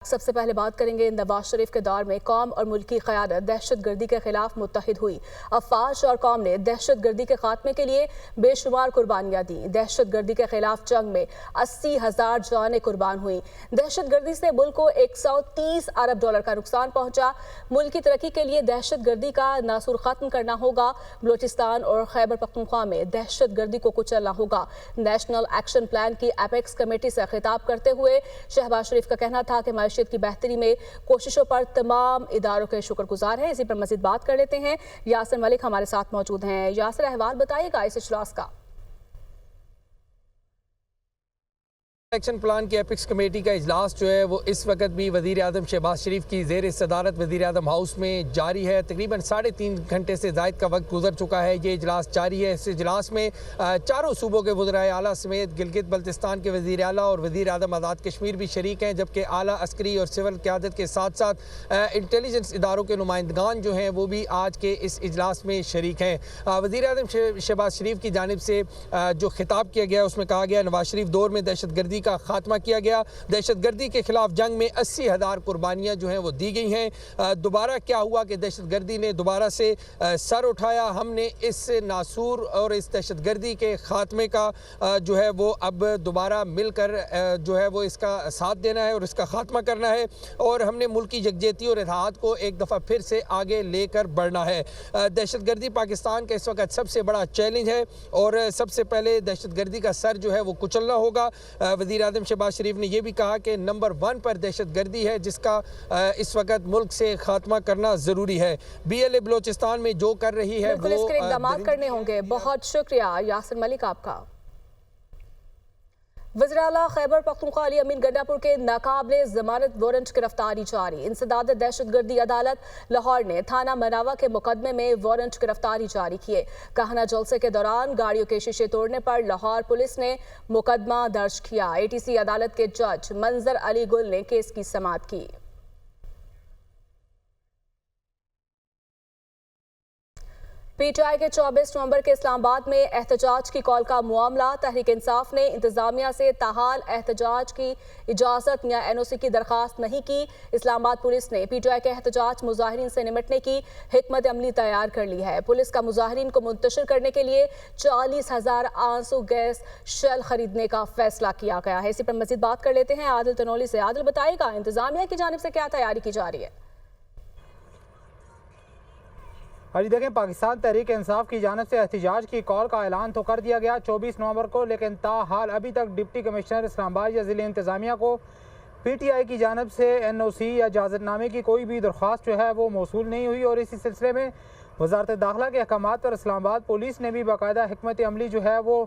सबसे पहले बात करेंगे नवाज शरीफ के दौर में कौम और मुल्क की क़यादत दहशत गर्दी के खिलाफ मुत्तहिद हुई। अफवाज और कौम ने दहशत गर्दी के खात्मे के लिए बेशुमार कुर्बानियाँ दी। दहशत गर्दी के खिलाफ जंग में 80,000 जानें कुर्बान हुई। दहशत गर्दी से मुल्क को 130 अरब डॉलर का नुकसान पहुंचा। मुल्क की तरक्की के लिए दहशत गर्दी का नासूर खत्म करना होगा। बलोचिस्तान और खैबर पख्तूनख्वा में दहशत गर्दी को कुचलना होगा। नेशनल एक्शन प्लान की एपेक्स कमेटी से खिताब करते हुए शहबाज शरीफ का कहना था कि की बेहतरी में कोशिशों पर तमाम इदारों के शुक्रगुजार हैं। इसी पर मजीद बात कर लेते हैं। यासिर मलिक हमारे साथ मौजूद हैं। यासिर, अहवाल बताइएगा इस इजलास का। एक्शन प्लान की एपिक्स कमेटी का इजलास जो है वो इस वक्त भी वज़ीर आज़म शहबाज शरीफ की ज़ेर सदारत वज़ीर आज़म हाउस में जारी है। तकरीबन 3.5 घंटे से ज़ायद का वक्त गुजर चुका है। ये इजलास जारी है। इस इजलास में चारों सूबों के वज़राए आला समेत गिलगित बल्तिस्तान के वज़ीर आला और वज़ीर आज़म आज़ाद कश्मीर भी शरीक हैं, जबकि आला अस्करी और सिविल क़यादत के साथ साथ इंटेलिजेंस इदारों के नुमाइंदगान जो हैं वो भी आज के इस इजलास में शरीक हैं। वज़ीर आज़म शहबाज शरीफ की जानिब से जो खिताब किया गया उसमें कहा गया नवाज शरीफ दौर में दहशत गर्दी का खात्मा किया गया। दहशत गर्दी के खिलाफ जंग में 80,000 कुर्बानियां जो हैं वो दी गई हैं। दोबारा क्या हुआ कि दहशत गर्दी ने दोबारा से सर उठाया। हमने इस नासूर और इस दहशत गर्दी के खात्मे का जो है वो अब दोबारा मिलकर जो है वो इसका साथ देना है और इसका खात्मा करना है, और हमने मुल्क की यकजहती और इत्तेहाद को एक दफ़ा फिर से आगे लेकर बढ़ना है। दहशत गर्दी पाकिस्तान का इस वक्त सबसे बड़ा चैलेंज है और सबसे पहले दहशत गर्दी का सर जो है वो कुचलना होगा। वज़ीर आज़म शहबाज शरीफ ने यह भी कहा कि नंबर 1 पर दहशत गर्दी है, जिसका इस वक्त मुल्क से खात्मा करना ज़रूरी है। BLA बलोचिस्तान में जो कर रही है वो इसके इक़दामात करने होंगे। बहुत शुक्रिया यासिर मलिक आपका। वज़ीर आला खैबर पख्तूनख्वा अली अमीन गंडापुर के नाकाबिले ज़मानत वारंट गिरफ्तारी जारी। इंसदाद दहशतगर्दी अदालत लाहौर ने थाना मनावा के मुकदमे में वारंट गिरफ्तारी जारी किए। कहना जलसे के दौरान गाड़ियों के शीशे तोड़ने पर लाहौर पुलिस ने मुकदमा दर्ज किया। ATC अदालत के जज मंजर अली गुल ने केस की समाअत की। PTI के 24 नवंबर के इस्लामाबाद में एहतजाज की कॉल का मामला। तहरीक इंसाफ ने इंतजामिया से ताहाल एहतजाज की इजाज़त या NOC की दरख्वास्त नहीं की। इस्लामाबाद पुलिस ने PTI के एहतजाज मुजाहिरीन से निमटने की हिकमत अमली तैयार कर ली है। पुलिस का मुजाहिरीन को मुंतशिर करने के लिए 40,000 आंसू गैस शेल खरीदने का फैसला किया गया है। इसी पर मजीद बात कर लेते हैं आदिल तनोली से। आदिल, बताइएगा इंतजामिया की जानिब से क्या तैयारी की जा रही है? अभी देखें, पाकिस्तान तहरीक इंसाफ की जानिब से एहतजाज की कॉल का ऐलान तो कर दिया गया 24 नवंबर को, लेकिन ताहाल अभी तक डिप्टी कमिश्नर इस्लामाबाद या ज़िले इंतज़ामिया को PTI की जानिब से NOC या इजाज़तनामे की कोई भी दरख्वास्त जो है वो मौसूल नहीं हुई। और इसी सिलसिले में वज़ारत दाखिला के अहकामात पर इस्लामाबाद पुलिस ने भी बाकायदा हिकमत अमली जो है वो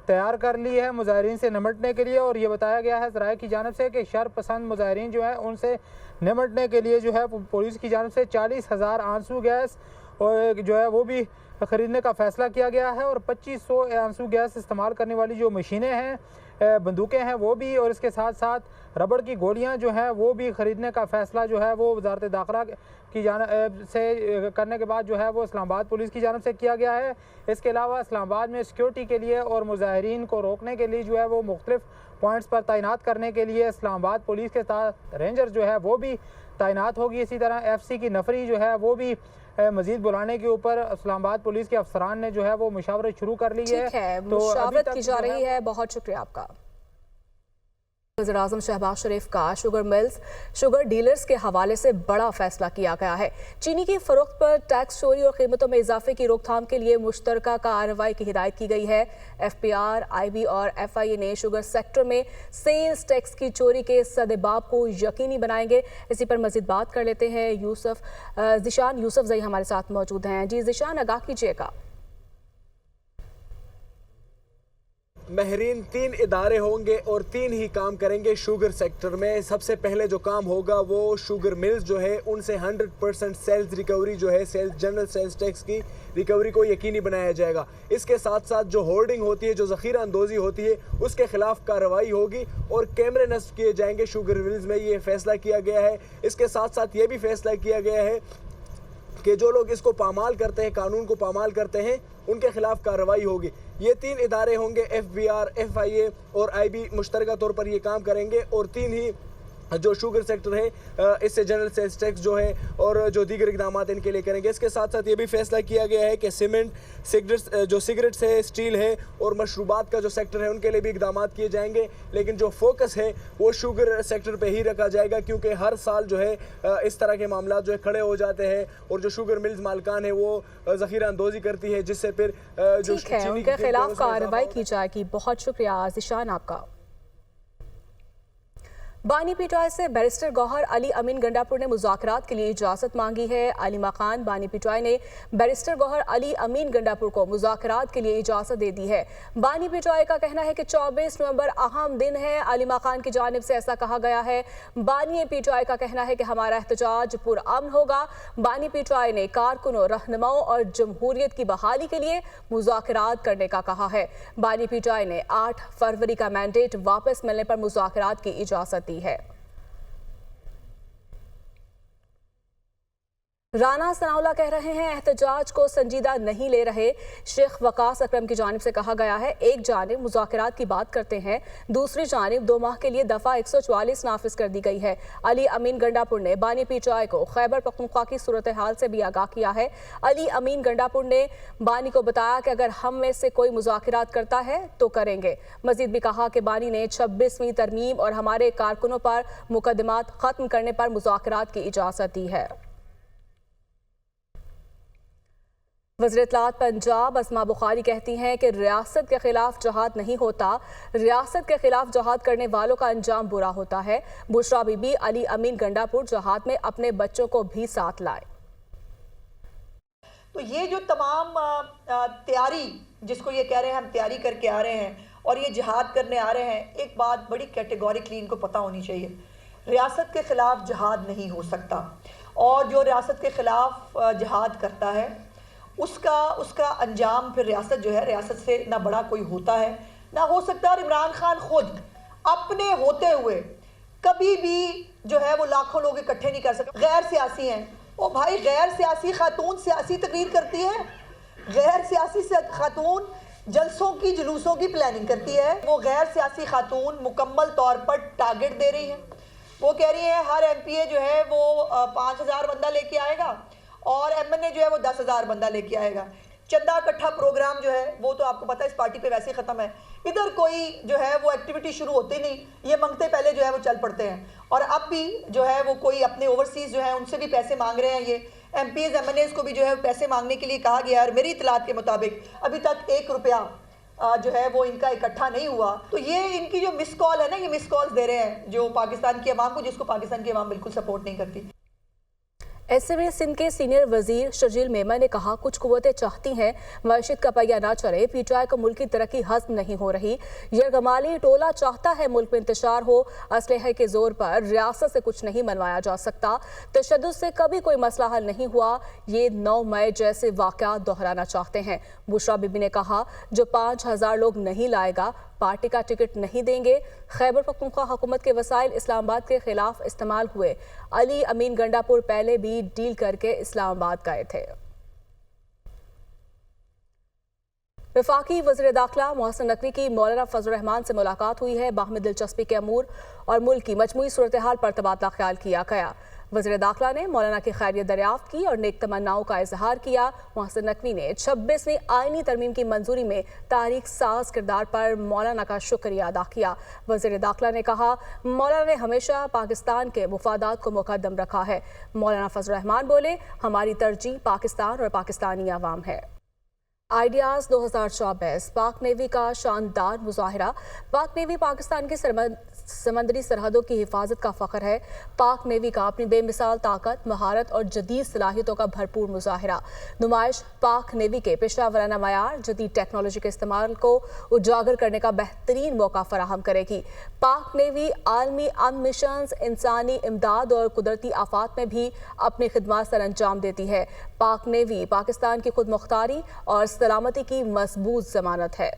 तैयार कर ली है मुजाहिरीन से निमटने के लिए। और ये बताया गया है ज़राए की जानिब से कि शर पसंद मुजाहिरीन जो है उनसे निमटने के लिए जो है पुलिस की जानिब से 40,000 आंसू गैस और जो है वो भी ख़रीदने का फ़ैसला किया गया है। और 2500 आंसू गैस इस्तेमाल करने वाली जो मशीनें हैं, बंदूकें हैं वो भी, और इसके साथ साथ रबड़ की गोलियां जो हैं वो भी ख़रीदने का फ़ैसला जो है वो वज़ारत दाखिला की जानिब से करने के बाद जो है वो इस्लामाबाद पुलिस की जानिब से किया गया है। इसके अलावा इस्लामाबाद में सिक्योरिटी के लिए और मुजाहिरीन को रोकने के लिए जो है वो मुख्तलिफ पॉइंट्स पर तैनात करने के लिए इस्लामाबाद पुलिस के साथ रेंजर जो है वो भी तैनात होगी। इसी तरह FC की नफरी जो है वो भी मजीद बुलाने के ऊपर इस्लामाबाद पुलिस के अफसरान ने जो है वो मुशावरत शुरू कर ली है। तो मुशावरत की जा रही है। बहुत शुक्रिया आपका। वज़ीर आज़म शहबाज शरीफ का शुगर मिल्स, शुगर डीलर्स के हवाले से बड़ा फैसला किया गया है। चीनी की फरोख्त पर टैक्स चोरी और कीमतों में इजाफे की रोकथाम के लिए मुश्तरका कार्रवाई की हिदायत की गई है। FPR, IB और FIA ने शुगर सेक्टर में सेल्स टैक्स की चोरी के सदेबाब को यकीनी बनाएंगे। इसी पर मजीद बात कर लेते हैं। ज़िशान यूसुफजई हमारे साथ मौजूद हैं। जी ज़िशान, आगाह कीजिएगा। महरीन 3 इदारे होंगे और 3 ही काम करेंगे शुगर सेक्टर में। सबसे पहले जो काम होगा वो शुगर मिल्स जो है उनसे 100% सेल्स रिकवरी जो है जनरल सेल्स टैक्स की रिकवरी को यकीनी बनाया जाएगा। इसके साथ साथ जो होर्डिंग होती है, जो ज़ख़ीरा अंदोज़ी होती है, उसके खिलाफ कार्रवाई होगी और कैमरे नस्ब किए जाएंगे शुगर मिल्स में। ये फैसला किया गया है। इसके साथ साथ ये भी फैसला किया गया है कि जो लोग इसको पामाल करते हैं, कानून को पामाल करते हैं, उनके खिलाफ कार्रवाई होगी। ये 3 इदारे होंगे, FBR, FIA और IB मुश्तरका तौर पर ये काम करेंगे और 3 ही जो शुगर सेक्टर है इससे जनरल सेल्स टैक्स जो है और जो दीगर इकदाम इनके लिए करेंगे। इसके साथ साथ ये भी फैसला किया गया है कि सीमेंट, सिगरेट्स है, स्टील है और मशरूबात का जो सेक्टर है उनके लिए भी इकदाम किए जाएंगे, लेकिन जो फोकस है वो शुगर सेक्टर पे ही रखा जाएगा, क्योंकि हर साल जो है इस तरह के मामला जो है खड़े हो जाते हैं और जो शुगर मिल्स मालकान है वो ज़ख़ीरा अंदोज़ी करती है, जिससे फिर जो उनके खिलाफ कार्रवाई की जाएगी। बहुत शुक्रिया आज़िशान आपका। बानी पीटाई से बैरिस्टर गौहर अली अमीन गंडापुर ने मुज़ाकरात के लिए इजाज़त मांगी है। अली मकान बानी पीटाई ने बैरिस्टर गौहर अली अमीन गंडापुर को मुज़ाकरात के लिए इजाज़त दे दी है। बानी पीटाई का कहना है कि 24 नवंबर अहम दिन है। अली मकान की जानिब से ऐसा कहा गया है। बानी पीटाई का कहना है कि हमारा एहतजाज पुरअमन होगा। बानी पीटाई ने कारकुनों, रहनुमाओं और जमहूरियत की बहाली के लिए मुज़ाकरात करने का कहा है। बानी पीटाई ने 8 फरवरी का मैंडेट वापस मिलने पर मुज़ाकरात की इजाज़त दी है। राना सनाउल्लाह कह रहे हैं एहतजाज को संजीदा नहीं ले रहे। शेख वकास अकरम की जानिब से कहा गया है, एक जानिब मुज़ाकरात की बात करते हैं, दूसरी जानिब 2 माह के लिए दफ़ा 144 नाफिज कर दी गई है। अली अमीन गंडापुर ने बानी पीटाई को खैबर पख्तूनख्वा की सूरत हाल से भी आगाह किया है। अली अमीन गंडापुर ने बानी को बताया कि अगर हम में से कोई मुज़ाकरात करता है तो करेंगे। मजीद भी कहा कि बानी ने 26वीं तरमीम और हमारे कारकुनों पर मुकदमात खत्म करने पर मुज़ाकरात की इजाज़त दी है। वज़ीर इत्तलात पंजाब अस्मा बुखारी कहती हैं कि रियासत के खिलाफ जहाद नहीं होता, रियासत के खिलाफ जहाद करने वालों का अंजाम बुरा होता है। बुशरा बीबी अली अमीन गंडापुर जहाद में अपने बच्चों को भी साथ लाए। तो ये जो तमाम तैयारी जिसको ये कह रहे हैं हम तैयारी करके आ रहे हैं और ये जहाद करने आ रहे हैं, एक बात बड़ी कैटेगोरिकली इनको पता होनी चाहिए, रियासत के खिलाफ जहाद नहीं हो सकता। और जो रियासत के खिलाफ जहाद करता है उसका अंजाम फिर रियासत जो है, रियासत से ना बड़ा कोई होता है ना हो सकता। और इमरान खान खुद अपने होते हुए कभी भी जो है वो लाखों लोग इकट्ठे नहीं कर सकते। गैर सियासी हैं ओ भाई, गैर सियासी खातून सियासी तकरीर करती है, गैर सियासी खातून जलसों की जुलूसों की प्लानिंग करती है। वो गैर सियासी खातून मुकम्मल तौर पर टारगेट दे रही है। वो कह रही है हर MPA जो है वो 5000 बंदा लेके आएगा और MNA जो है वो 10,000 बंदा लेके आएगा। चंदा इकट्ठा प्रोग्राम जो है वो तो आपको पता है इस पार्टी पे वैसे ही ख़त्म है। इधर कोई जो है वो एक्टिविटी शुरू होती नहीं, ये मांगते पहले जो है वो चल पड़ते हैं। और अब भी जो है वो कोई अपने ओवरसीज़ जो है उनसे भी पैसे मांग रहे हैं। ये MPs MNAs को भी जो है पैसे मांगने के लिए कहा गया है। और मेरी इतलात के मुताबिक अभी तक 1 रुपया जो है वो इनका इकट्ठा नहीं हुआ। तो ये इनकी जो मिस कॉल है ना, ये मिस कॉल्स दे रहे हैं जो पाकिस्तान की अवाम को, जिसको पाकिस्तान की अवाम बिल्कुल सपोर्ट नहीं करती। ऐसे सिंध के सीनियर वजीर शर्जील मेमन ने कहा, कुछ कुव्वतें चाहती हैं मईशत का पहिया ना चले, पीटीआई को मुल्क की तरक्की हज़म नहीं हो रही। यरगमाली टोला चाहता है मुल्क में इंतशार हो, असलहे के जोर पर रियासत से कुछ नहीं मनवाया जा सकता। तशद्दुद से कभी कोई मसला हल नहीं हुआ, ये 9 मई जैसे वाक़यात दोहराना चाहते हैं। बुशरा बीबी ने कहा, जो 5000 लोग नहीं लाएगा पार्टी का टिकट नहीं देंगे। खैबर पख्तूनख्वा हुकूमत के वसाइल इस्लामाबाद के खिलाफ इस्तेमाल हुए। अली अमीन गंडापुर पहले भी डील करके इस्लामाबाद गए थे। वफाकी वज़ीर दाखिला मोहसिन नकवी की मौलाना फजल रहमान से मुलाकात हुई है। बाहमी दिलचस्पी के अमूर और मुल्क की मजमूई सूरत हाल पर तबादला ख्याल किया गया। वज़ीर दाखिला ने मौलाना की खैरियत दरियाफ्त की और नेक तमन्नाओं का इजहार किया। मोहसिन नकवी ने 26वीं आईनी तरमीम की मंजूरी में तारीख साज किरदार पर मौलाना का शुक्रिया अदा किया। वज़ीर दाखिला ने कहा, मौलाना ने हमेशा पाकिस्तान के मुफादात को मुकद्दम रखा है। मौलाना फजल रहमान बोले, हमारी तरजीह पाकिस्तान और पाकिस्तानी अवाम है। आइडियाज़ 2024 पाक नेवी का शानदार मुजाहिरा। पाक नेवी पाकिस्तान की समंदरी सरहदों की हिफाजत का फ़ख्र है। पाक नेवी का अपनी बेमिसाल ताकत, महारत और जदीद सलाहियतों का भरपूर मुजाहिरा। नुमाइश पाक नेवी के पेशा वराना मयार, जदीद टेक्नोलॉजी के इस्तेमाल को उजागर करने का बेहतरीन मौका फराहम करेगी। पाक नेवी आलमी अमन मिशन, इंसानी इमदाद और कुदरती आफात में भी अपनी खिदमत सर अंजाम देती है। पाक नेवी पाकिस्तान की खुद मुख्तारी और सलामती की मजबूत जमानत है।